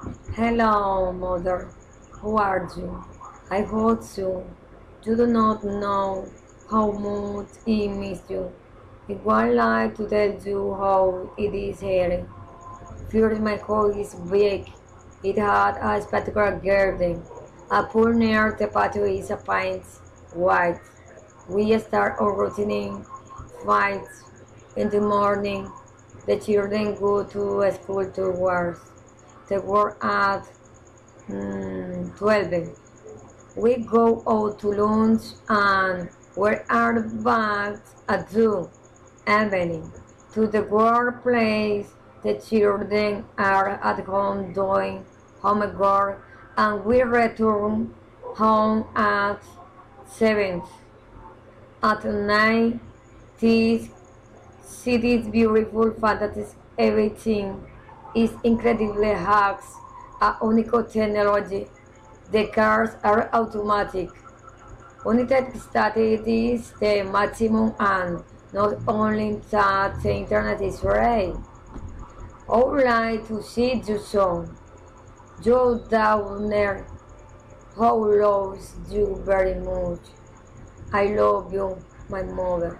Hello, mother. How are you? I hope so. You do not know how much I miss you. I would like to tell you how it is here. First, my house is big. It had a spectacular garden. A pool near the patio is a pint wide. We start our routine fights in the morning. The children go to school towards the work at 12. We go out to lunch and we are back at 2 evening. To the workplace, the children are at home doing homework and we return home at 7. At night, this city is beautiful, fantastic, everything is incredibly hacks, a unique technology. The cars are automatic. United States is the maximum and not only that the internet is free. I would like to see you soon. You down there, how loves you very much. I love you, my mother.